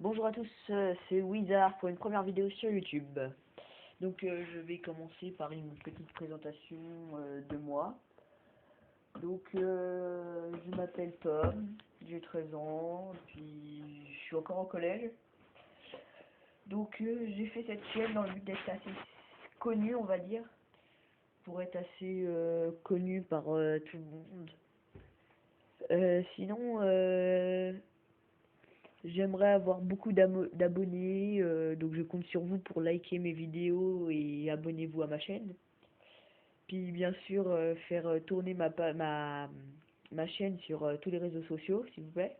Bonjour à tous, c'est Wizard pour une première vidéo sur YouTube. Donc je vais commencer par une petite présentation de moi. Donc je m'appelle Tom, j'ai 13 ans, puis je suis encore au collège. Donc j'ai fait cette chaîne dans le but d'être assez connu, on va dire, pour être assez connu par tout le monde. Sinon, j'aimerais avoir beaucoup d'abonnés, donc je compte sur vous pour liker mes vidéos et abonnez-vous à ma chaîne. Puis bien sûr, faire tourner ma chaîne sur tous les réseaux sociaux, s'il vous plaît.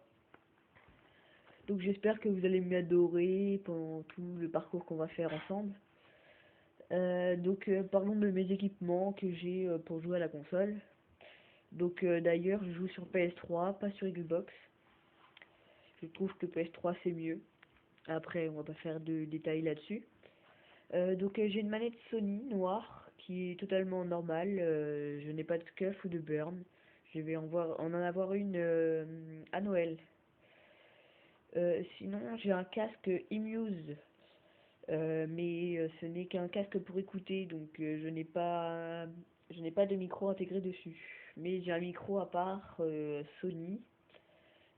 Donc j'espère que vous allez m'adorer pendant tout le parcours qu'on va faire ensemble. Parlons de mes équipements que j'ai pour jouer à la console. Donc d'ailleurs, je joue sur PS3, pas sur Xbox. Je trouve que PS3 c'est mieux. Après, on va pas faire de détails là-dessus. J'ai une manette Sony noire qui est totalement normale. Je n'ai pas de scuff ou de burn. Je vais en avoir une à Noël. Sinon, j'ai un casque eMuse, mais ce n'est qu'un casque pour écouter, donc je n'ai pas de micro intégré dessus. Mais j'ai un micro à part Sony,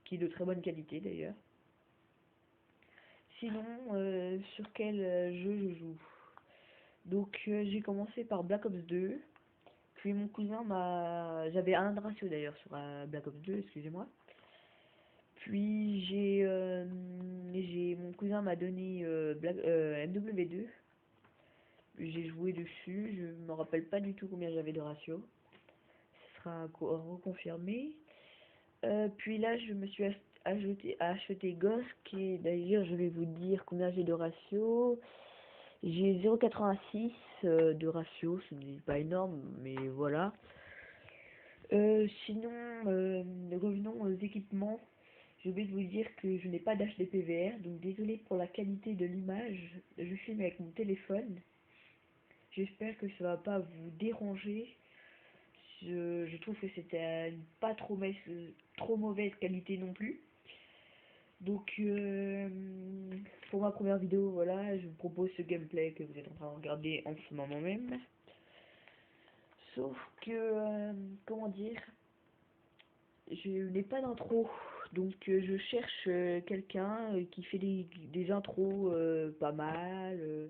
qui est de très bonne qualité d'ailleurs. Sinon, sur quel jeu je joue? Donc j'ai commencé par Black Ops 2, puis mon cousin J'avais un ratio d'ailleurs sur Black Ops 2, excusez-moi. Puis mon cousin m'a donné MW2. J'ai joué dessus, je me rappelle pas du tout combien j'avais de ratio. Ce sera reconfirmé. Puis là, je me suis acheté Ghost, qui est d'ailleurs, je vais vous dire combien j'ai de ratio. J'ai 0,86 de ratio, ce n'est pas énorme, mais voilà. Sinon, revenons aux équipements. Je vais vous dire que je n'ai pas d'HDPVR, donc désolé pour la qualité de l'image. Je filme avec mon téléphone. J'espère que ça va pas vous déranger. Je trouve que c'était pas trop mauvaise qualité non plus. Donc, pour ma première vidéo, voilà, je vous propose ce gameplay que vous êtes en train de regarder en ce moment même. Sauf que, comment dire, je n'ai pas d'intro. Donc, je cherche quelqu'un qui fait des intros pas mal.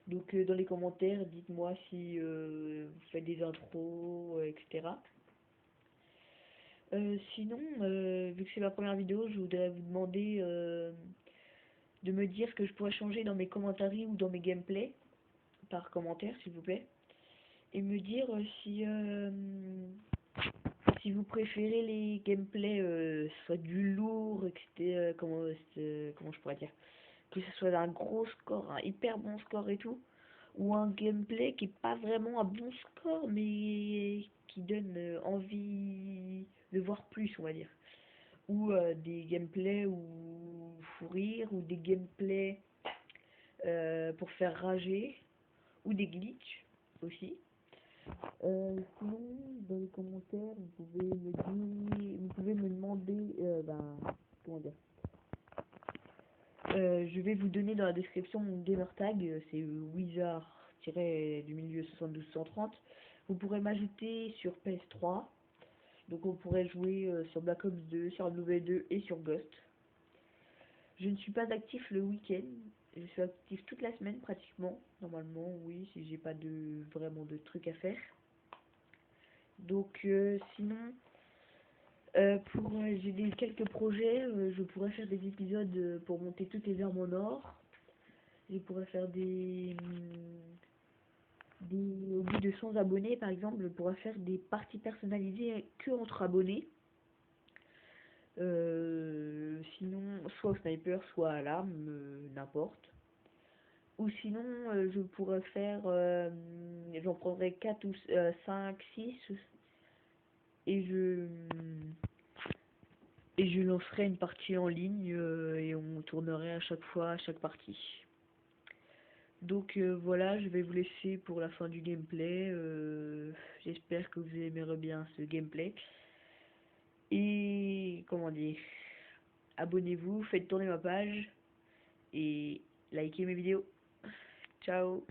Dans les commentaires, dites-moi si vous faites des intros, etc. Sinon, vu que c'est ma première vidéo, je voudrais vous demander de me dire ce que je pourrais changer dans mes commentaires ou dans mes gameplays, par commentaire s'il vous plaît, et me dire si vous préférez les gameplays soit du lourd, etc. Comment je pourrais dire, que ce soit un gros score, un hyper bon score et tout, ou un gameplay qui est pas vraiment un bon score mais qui donne envie de voir plus, on va dire, ou des gameplays où faut rire, ou des gameplays pour faire rager, ou des glitches aussi. Sinon, dans les commentaires, vous pouvez me demander, comment dire, je vais vous donner dans la description mon gamertag, c'est Wizard-du-milieu 7230. Vous pourrez m'ajouter sur PS3, donc on pourrait jouer sur Black Ops 2, sur MW2 et sur Ghost. Je ne suis pas actif le week-end, je suis actif toute la semaine pratiquement, normalement, oui, si j'ai pas vraiment de trucs à faire. Donc sinon, j'ai quelques projets, je pourrais faire des épisodes pour monter toutes les armes en or. Je pourrais faire au bout de 100 abonnés par exemple, je pourrais faire des parties personnalisées que entre abonnés. Sinon, soit au sniper, soit à l'arme, n'importe. Ou sinon, je pourrais faire, j'en prendrais 4 ou 5, 6, et je lancerai une partie en ligne et on tournerait à chaque fois, à chaque partie. Donc voilà, je vais vous laisser pour la fin du gameplay. J'espère que vous aimerez bien ce gameplay. Et comment dire, abonnez-vous, faites tourner ma page. et likez mes vidéos. Ciao.